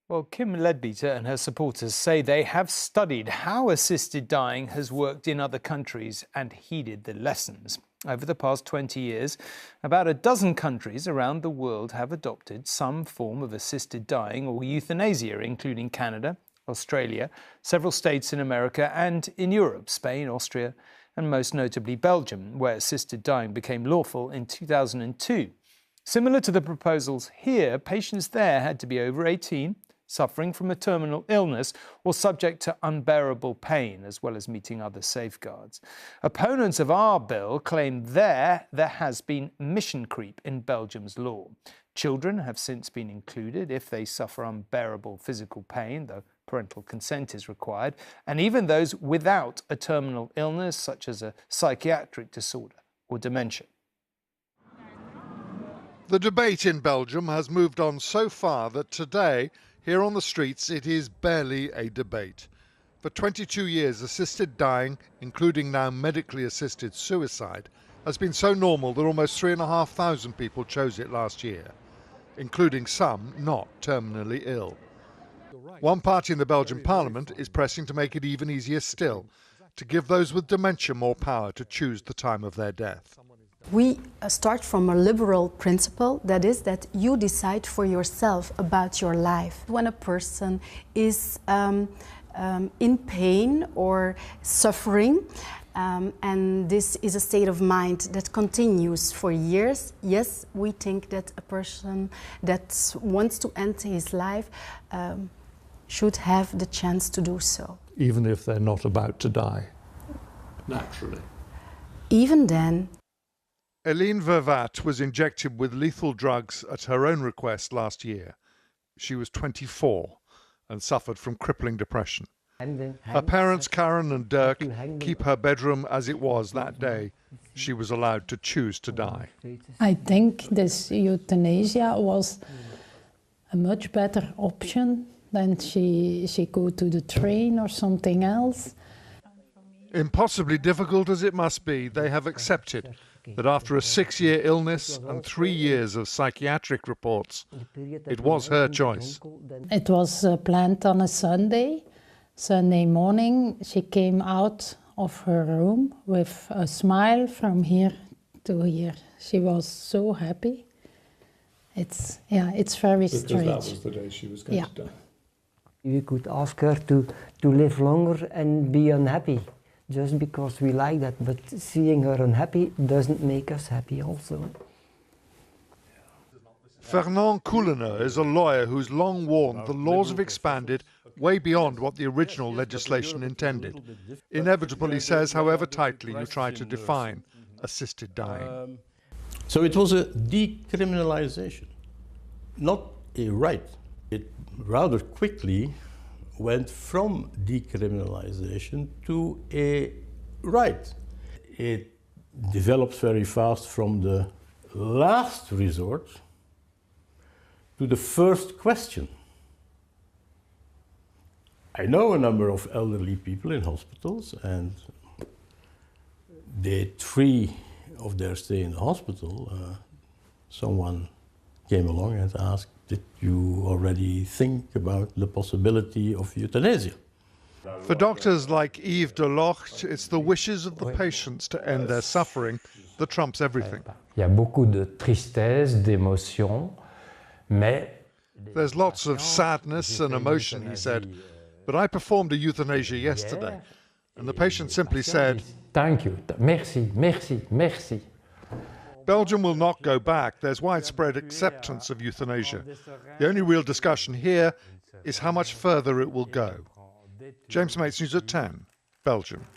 Well, Kim Leadbeater and her supporters say they have studied how assisted dying has worked in other countries and heeded the lessons. Over the past 20 years, about a dozen countries around the world have adopted some form of assisted dying or euthanasia, including Canada, Australia, several states in America and in Europe, Spain, Austria, and most notably Belgium, where assisted dying became lawful in 2002. Similar to the proposals here, patients there had to be over 18, suffering from a terminal illness or subject to unbearable pain, as well as meeting other safeguards. Opponents of our bill claim there has been mission creep in Belgium's law. Children have since been included if they suffer unbearable physical pain, though parental consent is required, and even those without a terminal illness, such as a psychiatric disorder or dementia. The debate in Belgium has moved on so far that today, here on the streets, it is barely a debate. For 22 years, assisted dying, including now medically assisted suicide, has been so normal that almost 3,500 people chose it last year, including some not terminally ill. One party in the Belgian parliament is pressing to make it even easier still, to give those with dementia more power to choose the time of their death. We start from a liberal principle, that is that you decide for yourself about your life. When a person is in pain or suffering, and this is a state of mind that continues for years, yes, we think that a person that wants to end his life should have the chance to do so. Even if they're not about to die, naturally. Even then. Eline Vervat was injected with lethal drugs at her own request last year. She was 24 and suffered from crippling depression. Her parents, Karen and Dirk, keep her bedroom as it was that day. She was allowed to choose to die. I think this euthanasia was a much better option than she go to the train or something else. Impossibly difficult as it must be, they have accepted that after a 6-year illness and 3 years of psychiatric reports, it was her choice. It was planned on a Sunday morning. She came out of her room with a smile from here to here. She was so happy. It's very strange. Because that was the day she was going to die. You could ask her to live longer and be unhappy, just because we like that, but seeing her unhappy doesn't make us happy also. Fernand Coulineau is a lawyer who's long warned the laws have expanded way beyond what the original legislation intended. Inevitable, he says, however tightly you try to define assisted dying. So it was a decriminalization, not a right. It rather quickly went from decriminalization to a right. It develops very fast from the last resort to the first question. I know a number of elderly people in hospitals, and day 3 of their stay in the hospital, someone came along and asked, "Did you already think about the possibility of euthanasia?" For doctors like Yves Delocht, it's the wishes of the patients to end their suffering that trumps everything. Il y a beaucoup de tristesse, d'émotion, mais there's lots of sadness and emotion, he said, but I performed a euthanasia yesterday, and the patient simply said, "Thank you, merci, merci, merci." Belgium will not go back. There's widespread acceptance of euthanasia. The only real discussion here is how much further it will go. James Mates, News at 10, Belgium.